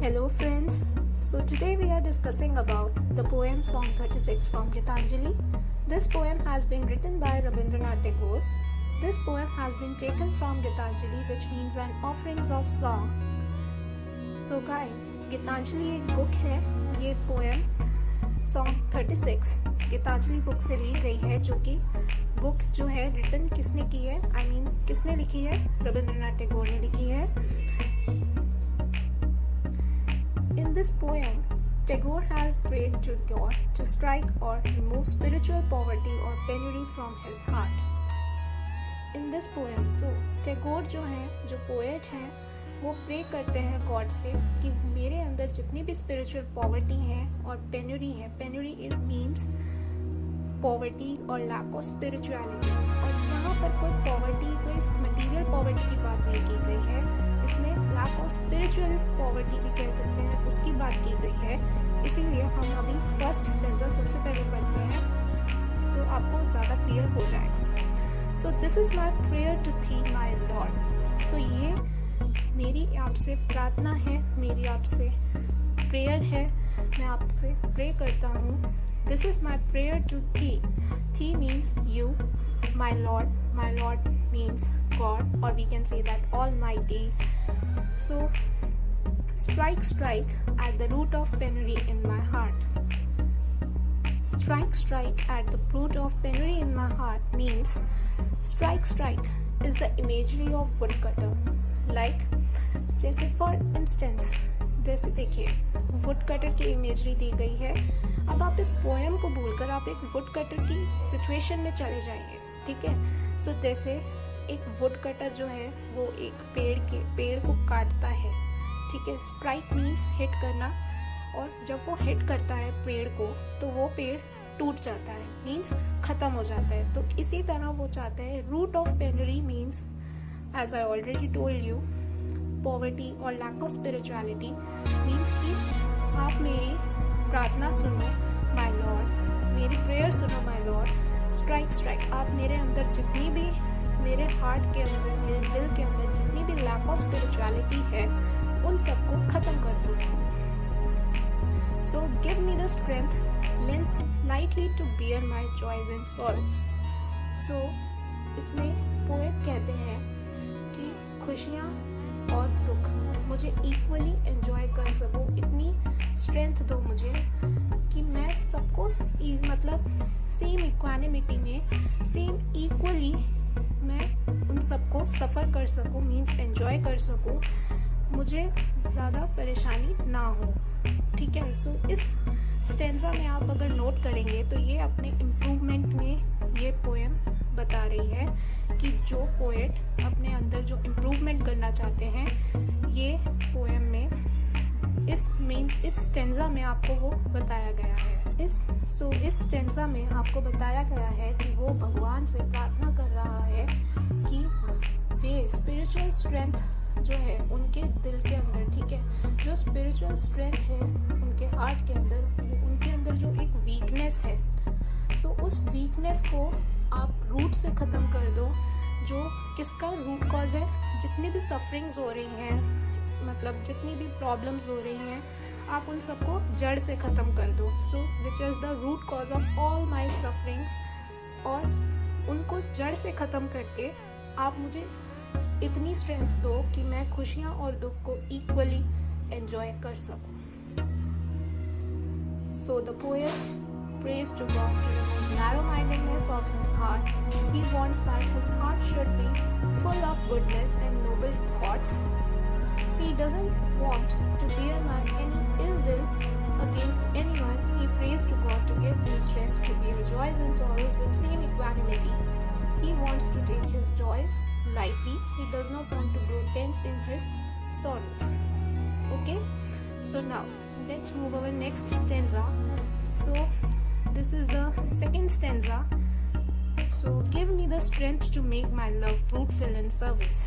Hello friends, so today we are discussing about the poem Song 36 from Gitanjali. This poem has been written by Rabindranath Tagore. This poem has been taken from Gitanjali, which means an offerings of song. So guys, Gitanjali एक book है, ये poem Song 36 Geetanjali book से ली गई है, जो कि book जो है रिटन किसने की है, किसने लिखी है, रविंद्रनाथ टैगोर ने लिखी है. In this poem, Tagore has prayed to God to strike or remove spiritual poverty or penury from his heart. In this poem, so Tagore जो है, जो poet हैं, वो प्रे करते हैं गॉड से कि मेरे अंदर जितनी भी स्पिरिचुअल पॉवर्टी है और पेनुरी है, पेनुरी इट मीन्स पॉवर्टी और लैक ऑफ स्पिरिचुअलिटी. और यहाँ पर कोई पॉवर्टी, कोई मटेरियल पॉवर्टी की बात नहीं की गई है, इसमें लैक ऑफ स्पिरिचुअल पॉवर्टी भी कह सकते हैं, उसकी बात की गई है. इसीलिए हम अभी फर्स्ट स्टेंजा सबसे पहले पढ़ते हैं, सो आपको ज़्यादा क्लियर हो जाएगा. So this is my prayer to thee my Lord. सो ये मेरी आपसे प्रार्थना है, मेरी आपसे प्रेयर है, मैं आपसे प्रे करता हूँ. This is my prayer to thee means you, my lord means God, और we can say that almighty. So strike at the root of penury in my heart. Strike at the root of penury in my heart means strike is the imagery of woodcutter. Like जैसे for instance, जैसे देखिए would cutter की imagery दी गई है. अब आप इस poem को भूलकर आप एक वुड कटर की सिचुएशन में चले जाइए, ठीक है. सो जैसे एक वुड कटर जो है वो एक पेड़ को काटता है, ठीक है. स्ट्राइक मीन्स हिट करना, और जब वो हिट करता है पेड़ को तो वो पेड़ टूट जाता है, मीन्स खत्म हो जाता है. तो इसी तरह वो चाहते हैं. Root of penury means as I already told you, poverty और लैक ऑफ स्पिरिचुअलिटी मीन्स कि आप मेरी प्रार्थना सुनो माय लॉर्ड, मेरी प्रेयर सुनो माय लॉर्ड. स्ट्राइक आप मेरे अंदर जितनी भी, मेरे हार्ट के अंदर, मेरे दिल के अंदर जितनी भी लैक ऑफ स्पिरिचुअलिटी है उन सबको खत्म कर दो. So give me the strength lightly to bear my joys and sorrows. So इसमें पोएट कहते हैं कि खुशियाँ और दुख मुझे इक्वली एंजॉय कर सकूं, इतनी स्ट्रेंथ दो मुझे कि मैं सबको मतलब सेम इक्वानिमिटी में, सेम इक्वली मैं उन सबको सफ़र कर सकूं, मीन्स एंजॉय कर सकूं, मुझे ज़्यादा परेशानी ना हो, ठीक है. सो इस स्टेंजा में आप अगर नोट करेंगे तो ये अपने इम्प्रूवमेंट में ये पोएम बता रही है कि जो पोएट अपने अंदर जो इम्प्रूवमेंट करना चाहते हैं, ये पोएम में इस स्टेंजा में आपको वो बताया गया है. इस स्टेंजा में आपको बताया गया है कि वो भगवान से प्रार्थना कर रहा है कि वे स्पिरिचुअल स्ट्रेंथ जो है उनके दिल के अंदर, ठीक है, जो स्पिरिचुअल स्ट्रेंथ है उनके हार्ट के अंदर, उनके अंदर जो एक वीकनेस है, सो उस वीकनेस को आप रूट से ख़त्म कर दो. जो किसका रूट कॉज है, जितनी भी सफरिंग्स हो रही हैं, मतलब जितनी भी प्रॉब्लम्स हो रही हैं, आप उन सबको जड़ से ख़त्म कर दो. So which is the root cause of all my sufferings, और उनको जड़ से ख़त्म करके आप मुझे इतनी स्ट्रेंथ दो कि मैं खुशियाँ और दुख को इक्वली एंजॉय कर सकूं. सो the poet prays to God to remove narrow-mindedness of his heart. He wants that his heart should be full of goodness and noble thoughts. He doesn't want to bear any ill will against anyone. He prays to God to give him strength to bear joys and sorrows with same equanimity. He wants to take his joys lightly. He does not want to grow tense in his sorrows. Okay? So now, let's move our next stanza. So, this is the second stanza. So give me the strength to make my love fruitful in service.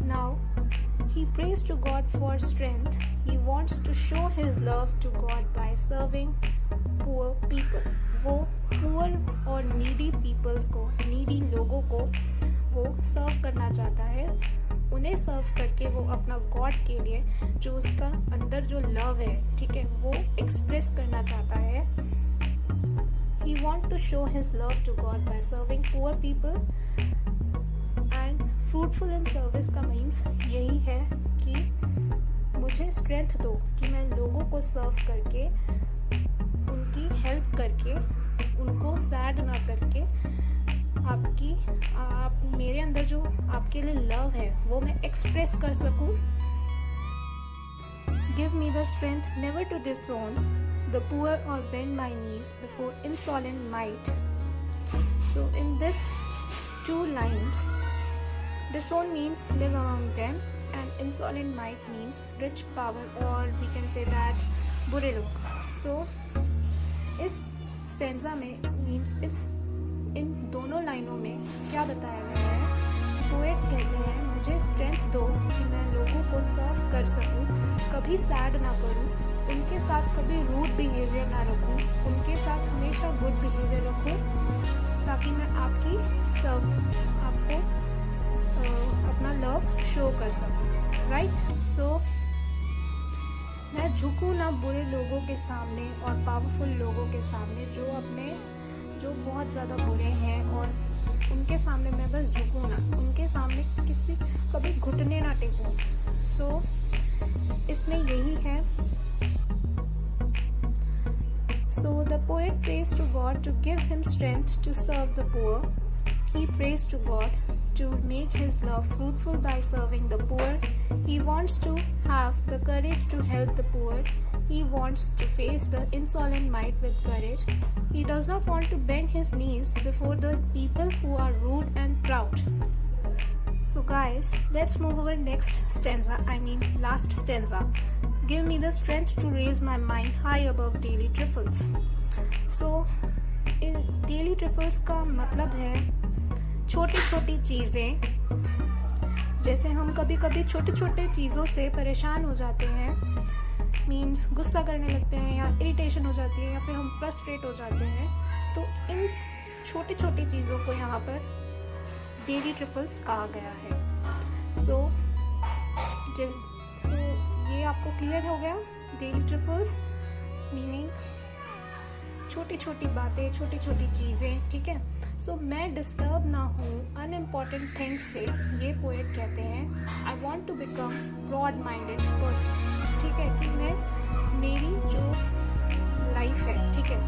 Now he prays to God for strength. He wants to show his love to God by serving poor people. वो poor और needy peoples को, needy लोगों को वो सर्व करना चाहता है. उन्हें सर्व करके वो अपना गॉड के लिए जो उसका अंदर जो लव है, ठीक है, वो एक्सप्रेस करना चाहता है. He want to show his love to God by serving poor people. And fruitful in service का मीन्स यही है कि मुझे स्ट्रेंथ दो कि मैं लोगों को सर्व करके, उनकी हेल्प करके, उनको सैड ना करके, आप मेरे अंदर जो आपके लिए लव है वो मैं एक्सप्रेस कर सकूं. Give me the strength never to disown the poor or bend my knees before insolent might. So in this two lines, disown means live among them and insolent might means rich power, or we can say that बुरे लोग. So इस stanza में means in दोनों लाइनों में क्या बताया गया है. पोएट कहते हैं मुझे स्ट्रेंथ दो कि मैं लोगों को सर्व कर सकूं, कभी सैड ना करूं, उनके साथ कभी रूड बिहेवियर ना रखूं, उनके साथ हमेशा गुड बिहेवियर रखूं, ताकि मैं आपको अपना लव शो कर सकूं. राइट. सो मैं झुकूं ना बुरे लोगों के सामने और पावरफुल लोगों के सामने, जो बहुत ज़्यादा बुरे हैं, और उनके सामने मैं बस झुकूं ना, उनके सामने कभी घुटने ना टेकूं. सो इसमें यही है. So the poet prays to God to give him strength to serve the poor. He prays to God to make his love fruitful by serving the poor. He wants to have the courage to help the poor. He wants to face the insolent might with courage. He does not want to bend his knees before the people who are rude and proud. So guys, let's move over next stanza, last stanza. Give me the strength to raise my mind high above daily trifles. So in daily trifles का मतलब है छोटी छोटी चीज़ें. जैसे हम कभी कभी छोटे छोटे चीज़ों से परेशान हो जाते हैं, मीन्स गुस्सा करने लगते हैं या इरिटेशन हो जाती है या फिर हम फ्रस्ट्रेट हो जाते हैं. तो इन छोटी छोटी चीज़ों को यहाँ पर डेली ट्रिफल्स कहा गया है. सो ये आपको क्लियर हो गया. डेली ट्रिफल्स मीनिंग छोटी छोटी बातें, छोटी छोटी चीज़ें, ठीक है. सो मैं डिस्टर्ब ना हूँ अनइम्पॉर्टेंट थिंग्स से, ये पोएट कहते हैं. I want to become broad minded person, ठीक है, कि मेरी जो लाइफ है, ठीक है,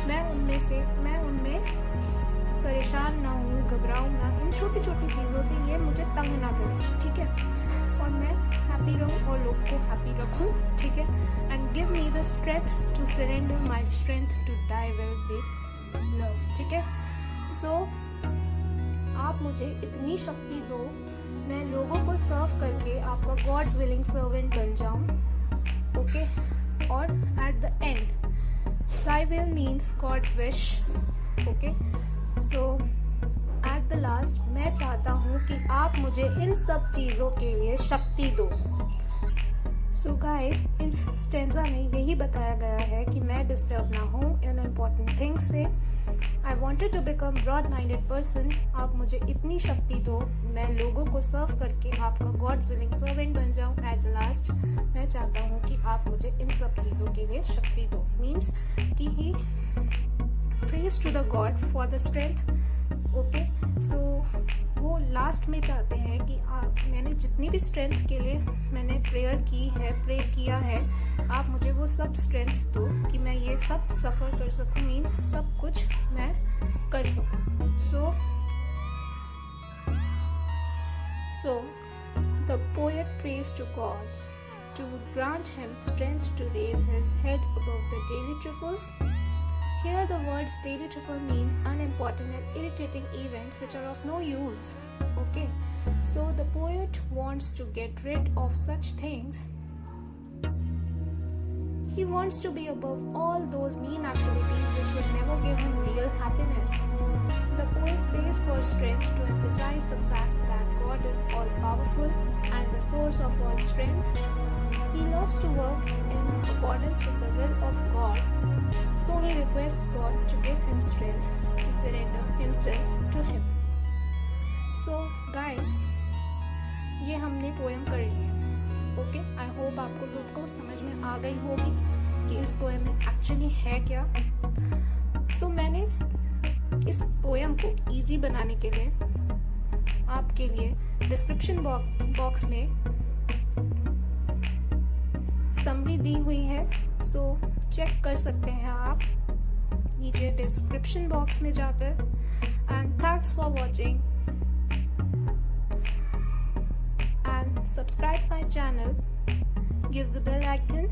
मैं उनमें परेशान ना हूँ, घबराऊँ ना, इन छोटी छोटी चीज़ों से ये मुझे तंग ना करे, ठीक है, और मैं हैप्पी रहूँ और लोग को हैप्पी रखूँ, ठीक है. And give me the strength to surrender my strength to die well with love, ठीक है. सो आप मुझे इतनी शक्ति दो, मैं लोगों को सर्व करके आपका गॉड्स विलिंग सर्वेंट बन जाऊँ, ओके. और at the end die will means God's wish, okay. So at the last मैं चाहता हूँ कि आप मुझे इन सब चीज़ों के लिए शक्ति दो. सो गाइस, इस स्टेंजा में यही बताया गया है कि मैं डिस्टर्ब ना हूँ इन इम्पॉर्टेंट थिंग्स से. I wanted to become broad minded person. आप मुझे इतनी शक्ति दो, मैं लोगों को सर्व करके आपका गॉड्स विलिंग सर्वेंट बन जाऊँ. एट द लास्ट मैं चाहता हूँ कि आप मुझे इन सब चीज़ों के लिए शक्ति दो. मीन्स कि he prays to the God for the strength, okay. So वो लास्ट में चाहते हैं कि मैंने जितनी भी स्ट्रेंथ के लिए मैंने प्रे किया है, आप मुझे वो सब स्ट्रेंथ्स दो कि मैं ये सब सफ़र कर सकूँ, मीन्स सब कुछ मैं कर सकूँ. So the poet prays to God to grant him strength to raise his head above the daily trifles. Here the words daily trifle means unimportant and irritating events which are of no use. Okay, so the poet wants to get rid of such things. He wants to be above all those mean activities which would never give him real happiness. The poet prays for strength to emphasize the fact that God is all powerful and the source of all strength. He loves to work in accordance with the will of God, so he requests God to give him strength to surrender himself to him. So guys, ये हमने poem कर ली है। Okay, I hope आपको सबको समझ में आ गई होगी कि इस पोएम में एक्चुअली है क्या। सो मैंने इस पोएम को इजी बनाने के लिए आपके लिए डिस्क्रिप्शन बॉक्स में समरी दी हुई है, सो चेक कर सकते हैं आप नीचे डिस्क्रिप्शन बॉक्स में जाकर। And thanks for watching and subscribe my channel, give the bell icon